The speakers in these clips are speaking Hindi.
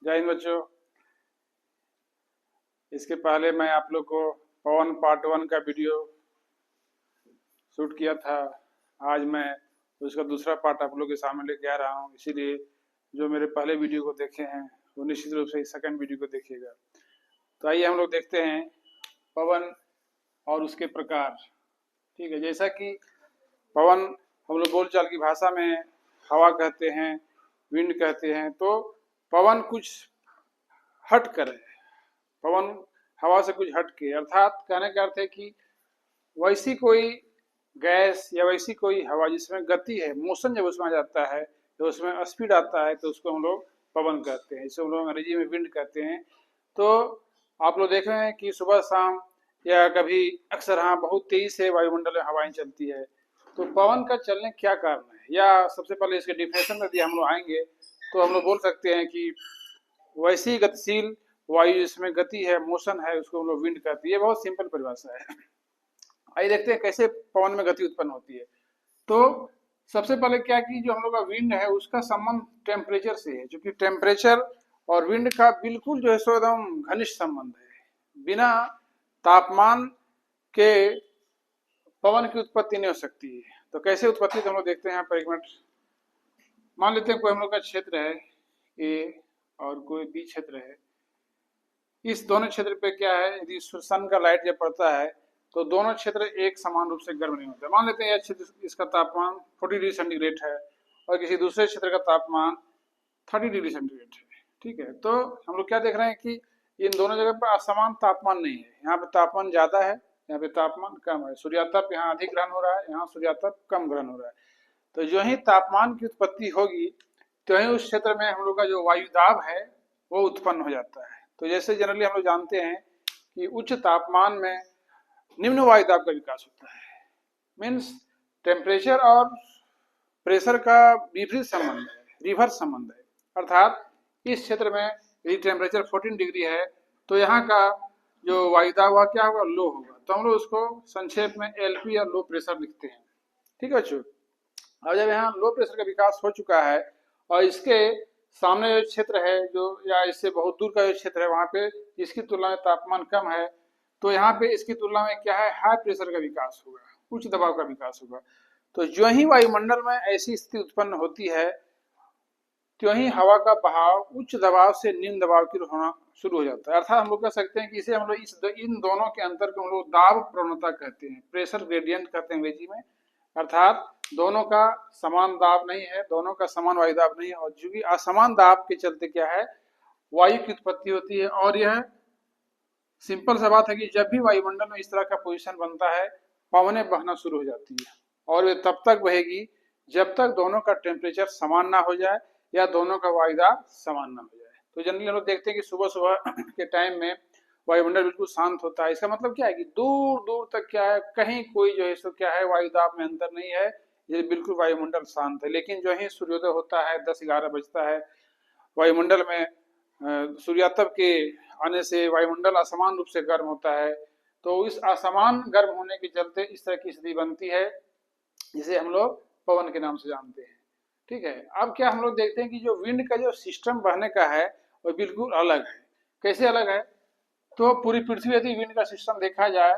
जय हिंद बच्चों। इसके पहले मैं आप लोग को पवन पार्ट 1 का वीडियो शूट किया था। आज मैं उसका दूसरा पार्ट आप लोग के सामने लेके आ रहा हूँ, इसीलिए जो मेरे पहले वीडियो को देखे हैं वो निश्चित रूप से सेकंड वीडियो को देखिएगा। तो आइए हम लोग देखते हैं पवन और उसके प्रकार। ठीक है, जैसा कि पवन हम लोग बोलचाल की भाषा में हवा कहते हैं, विंड कहते हैं, तो पवन कुछ हट कर है। पवन हवा से कुछ हट के, अर्थात कहने का अर्थ है कि वैसी कोई गैस या वैसी कोई हवा जिसमें गति है, मोशन जब उसमें आ जाता है, तो उसमें स्पीड आता है, तो उसको हम लोग पवन कहते हैं। इसे हम लोग अंग्रेजी में विंड कहते हैं। तो आप लोग देख रहे हैं कि सुबह शाम या कभी अक्सर हाँ बहुत तेजी से वायुमंडल में हवाएं चलती है। तो पवन का चलने क्या कारण है, या सबसे पहले इसके डिफिनेशन में यदि हम लोग आएंगे तो हम लोग बोल सकते हैं कि वैसी गतिशील वायु जिसमें गति है, मोशन है, उसको हम लोग विंड कहते हैं। ये बहुत सिंपल परिभाषा है। आइए देखते हैं कैसे पवन में गति उत्पन्न होती है। तो सबसे पहले क्या कि जो हम लोग का विंड है उसका संबंध टेम्परेचर से है, क्योंकि टेम्परेचर और विंड का बिल्कुल जो है सो एकदम घनिष्ठ संबंध है। बिना तापमान के पवन की उत्पत्ति नहीं हो सकती है। तो कैसे उत्पत्ति, तो हम लोग देखते हैं यहाँ पर एक मिनट। मान लेते हैं कोई हम लोग का क्षेत्र है ए और कोई बी क्षेत्र है। इस दोनों क्षेत्र पे क्या है, यदि सन का लाइट जब पड़ता है तो दोनों क्षेत्र एक समान रूप से गर्म नहीं होते। मान लेते हैं यह क्षेत्र, इसका तापमान 40 डिग्री सेंटीग्रेड है और किसी दूसरे क्षेत्र का तापमान 30 डिग्री सेंटीग्रेड है। ठीक है, तो हम लोग क्या देख रहे हैं कि इन दोनों जगह पर असमान तापमान नहीं है। यहाँ पे तापमान ज्यादा है, यहाँ पे तापमान कम है। सूर्यातप यहाँ अधिक ग्रहण हो रहा है, यहाँ सूर्यातप कम ग्रहण हो रहा है। तो जो ही तापमान की उत्पत्ति होगी तो ही उस क्षेत्र में हम लोग का जो वायुदाब है वो उत्पन्न हो जाता है। तो जैसे जनरली हम लोग जानते हैं कि उच्च तापमान में निम्न वायुदाब का विकास होता है। मीन्स टेम्परेचर और प्रेशर का विपरीत संबंध है, रिवर्स संबंध है। अर्थात इस क्षेत्र में यदि टेम्परेचर 14 डिग्री है तो यहाँ का जो वायुदाब हुआ क्या होगा, लो होगा। तो हम लोग उसको संक्षेप में एलपी या लो प्रेशर लिखते हैं। ठीक है बच्चों। अब जब यहाँ लो प्रेशर का विकास हो चुका है और इसके सामने जो क्षेत्र है जो, या इससे बहुत दूर का जो क्षेत्र है, वहां पे इसकी तुलना में तापमान कम है, तो यहाँ पे इसकी तुलना में क्या है, हाई प्रेशर का विकास होगा, उच्च दबाव का विकास होगा। तो जो ही वायुमंडल में ऐसी स्थिति उत्पन्न होती है त्यों ही हवा का बहाव उच्च दबाव से निम्न दबाव की ओर होना शुरू हो जाता है। अर्थात हम लोग कह सकते हैं कि इसे हम लोग इन दोनों के अंतर को हम लोग दाब प्रवणता कहते हैं, प्रेशर ग्रेडियंट कहते हैं अंग्रेजी में। अर्थात दोनों का समान दाब नहीं है, दोनों का समान वायु दाब नहीं है, और चूंकि असमान दाब के चलते क्या है, वायु की उत्पत्ति होती है। और यह सिंपल सा बात है कि जब भी वायुमंडल में इस तरह का पोजीशन बनता है, पवनें बहना शुरू हो जाती है, और वे तब तक बहेगी जब तक दोनों का टेम्परेचर समान ना हो जाए या दोनों का वायुदाब समान ना हो जाए। तो जनरली हम लोग देखते हैं कि सुबह सुबह के टाइम में वायुमंडल बिल्कुल शांत होता है। इसका मतलब क्या है कि दूर दूर तक क्या है, कहीं कोई जो है सो क्या है, वायुदाब में अंतर नहीं है, ये बिल्कुल वायुमंडल शांत है। लेकिन जो ही सूर्योदय होता है, 10-11 बजता है, वायुमंडल में सूर्यातप के आने से वायुमंडल असमान रूप से गर्म होता है। तो इस असमान गर्म होने के चलते इस तरह की स्थिति बनती है, जिसे हम लोग पवन के नाम से जानते हैं। ठीक है, अब क्या हम लोग देखते हैं कि जो विंड का जो सिस्टम बहने का है वो बिल्कुल अलग है। कैसे अलग है, तो पूरी पृथ्वी यदि विंड का सिस्टम देखा जाए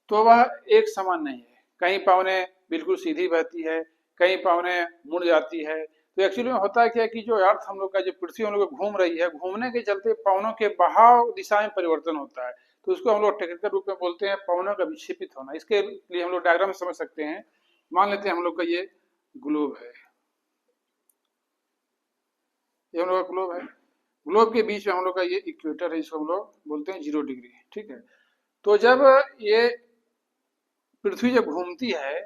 तो वह एक समान नहीं है। कहीं पवनें बिल्कुल सीधी बहती है, कहीं पवनें मुड़ जाती है। तो एक्चुअली में होता है क्या कि जो अर्थ हम लोग का, जो पृथ्वी हम लोग घूम रही है, घूमने के चलते पवनों के बहाव दिशा में परिवर्तन होता है। तो उसको हम लोग टेक्निकल रूप में बोलते हैं पवनों का विक्षेपित होना। इसके लिए हम लोग डायग्राम समझ सकते हैं। मान लेते हैं हम लोग का ये ग्लोब है, ये हम लोग का ग्लोब है। ग्लोब के बीच में हम लोग का ये इक्वेटर है, इसको हम लोग बोलते हैं 0 डिग्री। ठीक है, तो जब ये पृथ्वी जब घूमती है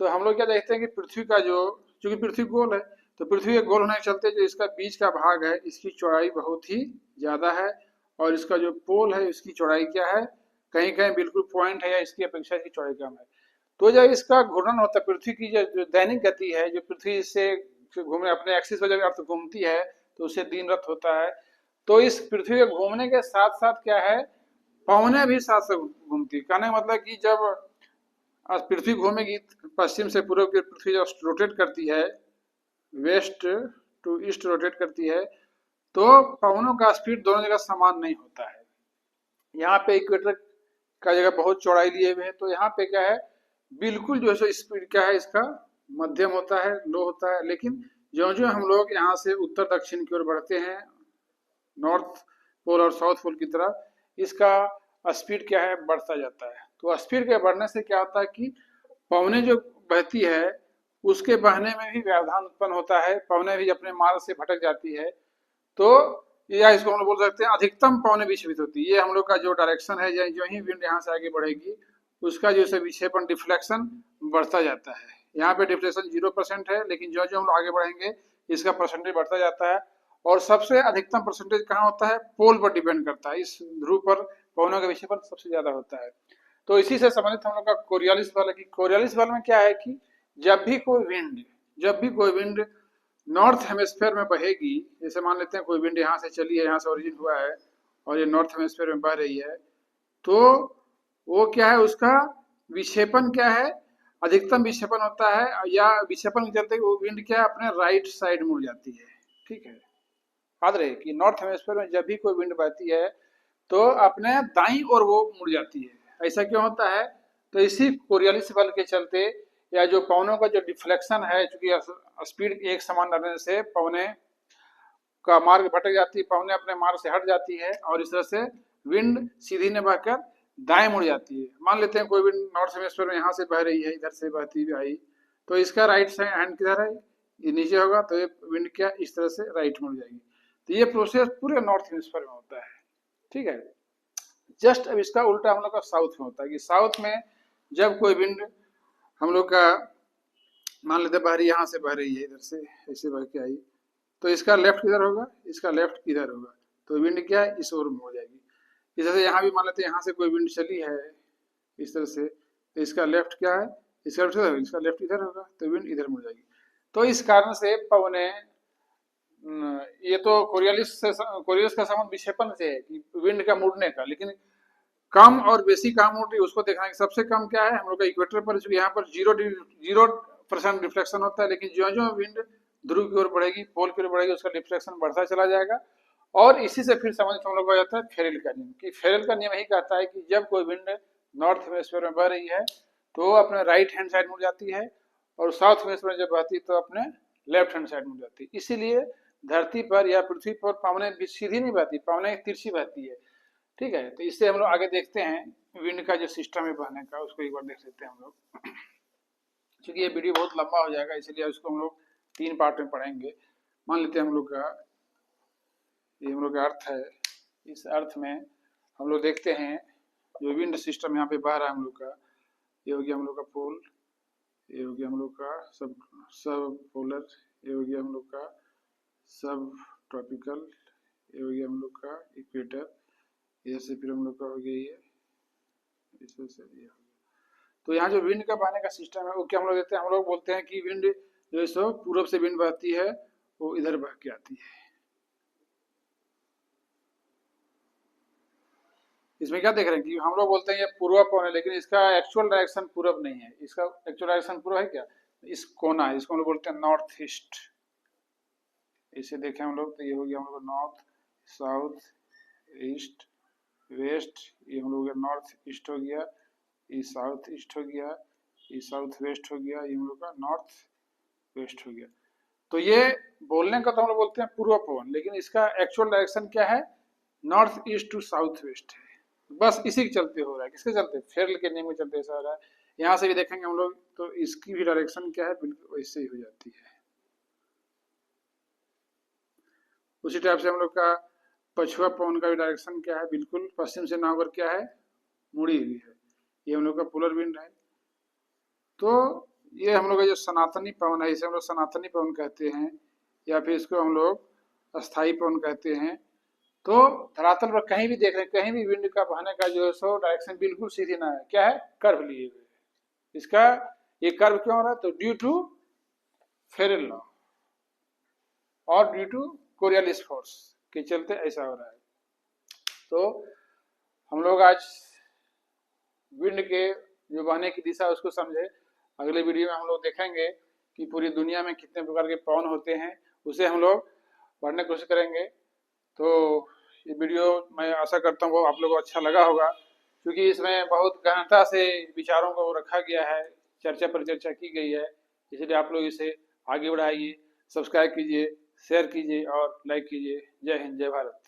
तो हम लोग क्या देखते हैं कि पृथ्वी का जो, चूंकि पृथ्वी गोल है, तो पृथ्वी के गोल होने के चलते जो इसका बीच का भाग है, इसकी चौड़ाई बहुत ही ज्यादा है, और इसका जो पोल है इसकी चौड़ाई क्या है, कहीं कहीं बिल्कुल पॉइंट है या इसकी अपेक्षा इसकी चौड़ाई कम है। तो जब इसका घूर्णन होता है, पृथ्वी की जो दैनिक गति है, जो पृथ्वी से घूमने अपने एक्सिस पर जब अर्थ घूमती है तो उसे दिन रथ होता है। तो इस पृथ्वी के घूमने के साथ साथ क्या है, पवनें भी साथ साथ घूमती है। कहने का मतलब कि जब पृथ्वी घूमेगी पश्चिम से पूर्व की, पृथ्वी जब रोटेट करती है, वेस्ट टू ईस्ट रोटेट करती है, तो पवनों का स्पीड दोनों जगह समान नहीं होता है। यहाँ पे इक्वेटर का जगह बहुत चौड़ाई लिए हुए है, तो यहाँ पे क्या है, बिल्कुल जो है स्पीड क्या है इसका मध्यम होता है, लो होता है। लेकिन जो जो हम लोग यहाँ से उत्तर दक्षिण की ओर बढ़ते हैं, नॉर्थ पोल और साउथ पोल की तरफ, इसका स्पीड क्या है, बढ़ता जाता है। तो स्पीड के बढ़ने से क्या होता है कि पवनें जो बहती है उसके बहने में भी व्यवधान उत्पन्न होता है, पवनें भी अपने मार्ग से भटक जाती है। तो या इसको हम लोग बोल सकते हैं अधिकतम पवनें विक्षेपित होती है। ये हम लोग का जो डायरेक्शन है, जो ही विंड यहाँ से आगे बढ़ेगी उसका जो है विक्षेपण डिफ्लेक्शन बढ़ता जाता है। यहाँ पे डिफ्लेक्शन 0% है, लेकिन जो जो हम लोग आगे बढ़ेंगे इसका परसेंटेज बढ़ता जाता है। और सबसे अधिकतम परसेंटेज कहाँ होता है, पोल पर डिपेंड करता है। इस ध्रुव पर पवनों का विक्षेपण सबसे ज्यादा होता है। तो इसी से संबंधित हम लोग का कोरियालिस बल है कि कोरियालिस बल में क्या है कि जब भी कोई विंड नॉर्थ हेमिस्फेयर में बहेगी, जैसे मान लेते हैं कोई विंड यहाँ से चली है, यहाँ से ओरिजिन हुआ है और ये नॉर्थ हेमिस्फेयर में बह रही है, तो वो क्या है, उसका विक्षेपण क्या है, अधिकतम विक्षेपण होता है, या विक्षेपण के चलते वो विंड क्या है अपने राइट साइड मुड़ जाती है। ठीक है, याद रहे कि नॉर्थ हेमिस्फेयर में जब भी कोई विंड बहती है तो अपने दाईं ओर वो मुड़ जाती है। ऐसा क्यों होता है, तो इसी कोरियालिस बल के चलते, या जो पवनों का जो डिफ्लेक्शन है, चूंकि स्पीड एक समान रहने से पवनें का मार्ग भटक जाती है, पवनें अपने मार्ग से हट जाती है और इस तरह से विंड सीधी न बहकर दाएं मुड़ जाती है। मान लेते हैं कोई विंड नॉर्थ हेमिस्फीयर में यहाँ से बह रही है, इधर से बहती हुई आई, तो इसका राइट हैंड किधर है, ये नीचे होगा, तो ये विंड क्या इस तरह से राइट मुड़ जाएगी। तो ये प्रोसेस पूरे नॉर्थ हेमिस्फीयर में होता है। ठीक है, जस्ट अब इसका उल्टा हम लोग का साउथ में होता है कि साउथ में जब कोई विंड हम लोग का मान लेते बह रही, यहाँ से बह रही है, इधर से ऐसे बह के आई, तो इसका लेफ्ट किधर होगा, इसका लेफ्ट किधर होगा, तो विंड क्या है इस ओर में हो जाएगी। इस तरह से यहाँ भी मान लेते हैं यहाँ से कोई विंड चली है इस तरह से, तो इसका लेफ्ट क्या है, इसका लेफ्ट इधर, इसका लेफ्ट इधर होगा, तो विंड इधर मुड़ जाएगी। तो इस कारण से पवने, ये तो कोरियलिस का संबंध विक्षेपण से है कि विंड का मुड़ने का, लेकिन कम और बेसी कहाँ मुड़ रही है उसको देखना है। सबसे कम क्या है हम लोग का इक्वेटर पर, यहाँ पर 0% रिफ्लेक्शन होता है, लेकिन जो जो विंड ध्रुव की ओर बढ़ेगी, पोल की ओर बढ़ेगी, उसका रिफ्लेक्शन बढ़ता चला जाएगा। और इसी से फिर संबंधित हम लोग को जाता है फेरेल का नियम, कि फेरेल का नियम यही कहता है कि जब कोई विंड नॉर्थ हेमिस्फीयर में बह रही है तो अपने राइट हैंड साइड मुड़ जाती है, और साउथ हेमिस्फीयर में जब बहती है तो अपने लेफ्ट हैंड साइड मुड़ जाती है। इसीलिए धरती पर या पृथ्वी पर पवनें सीधी नहीं बहती, पवनें तिरछी बहती है। ठीक है, तो इससे हम लोग आगे देखते हैं विंड का जो सिस्टम है बहने का, उसको एक बार देख लेते हैं हम लोग। क्योंकि ये वीडियो बहुत लंबा हो जाएगा, इसलिए उसको हम लोग 3 पार्ट में पढ़ेंगे। मान लेते हैं हम लोग का ये हम लोग का अर्थ है, इस अर्थ में हम लोग देखते हैं जो विंड सिस्टम यहाँ पे बह रहा है हम लोग का, ये हो गया हम लोग का पोल, ये हो गया हम लोग का सब पोलर, ये हो गया हम लोग का सब ट्रॉपिकल, ये हो गया हम लोग का इक्वेटर, इधर से फिर हम लोग का हो गया ये, इसमें से ये हो गया। तो यहाँ जो विंड का बहने का सिस्टम है वो क्या हम लोग देते हैं, हम लोग बोलते हैं कि विंड जो है सो पूरब से विंड बहती है, वो इधर बह के आती है। इसमें क्या देख रहे हैं कि हम लोग बोलते हैं ये पूर्व कोण है, लेकिन इसका एक्चुअल डायरेक्शन पूरब नहीं है, इसका एक्चुअल डायरेक्शन पूर्व है क्या, इस कोना है, इसको हम लोग बोलते हैं नॉर्थ ईस्ट। इसे देखें हम लोग तो ये हो गया हम लोग नॉर्थ, साउथ, ईस्ट, वेस्ट, ये हम लोग नॉर्थ ईस्ट हो गया, ये साउथ ईस्ट हो गया, ये साउथ वेस्ट हो गया, ये हम लोग का नॉर्थ वेस्ट हो गया। तो ये बोलने का तो हम लोग बोलते हैं पूर्व पवन, लेकिन इसका एक्चुअल डायरेक्शन क्या है, north east to south west है। बस इसी के चलते हो रहा है, किसके चलते, फेरल के नियम के चलते ऐसा हो रहा है। यहाँ से भी देखेंगे हम लोग तो इसकी भी डायरेक्शन क्या है, बिल्कुल वैसे ही हो जाती है। उसी टाइप से हम लोग का पछुआ पवन का भी डायरेक्शन क्या है, बिल्कुल पश्चिम से ना होकर क्या है, मुड़ी हुई है। ये हम लोग का पोलर विंड है। तो ये हम लोग का जो सनातनी पवन है, इसे हम लोग सनातनी पवन कहते हैं, या फिर इसको हम लोग अस्थाई पवन कहते हैं। तो धरातल पर कहीं भी देख रहे हैं, कहीं भी विंड का बहने का जो है सो डायरेक्शन बिल्कुल सीधी ना है, क्या है, कर्व लिए हुए। इसका ये कर्व क्यों हो रहा है, तो ड्यू टू फेरेल लॉ और ड्यू टू कोरियालिस फोर्स के चलते ऐसा हो रहा है। तो हम लोग आज विंड के जो बहने की दिशा उसको समझे। अगले वीडियो में हम लोग देखेंगे कि पूरी दुनिया में कितने प्रकार के पवन होते हैं, उसे हम लोग पढ़ने की कोशिश करेंगे। तो ये वीडियो मैं आशा करता हूँ आप लोगों को अच्छा लगा होगा, क्योंकि इसमें बहुत गहनता से विचारों को रखा गया है, चर्चा पर चर्चा की गई है। इसलिए आप लोग इसे आगे बढ़ाइए, सब्सक्राइब कीजिए, शेयर कीजिए और लाइक कीजिए। जय हिंद, जय भारत।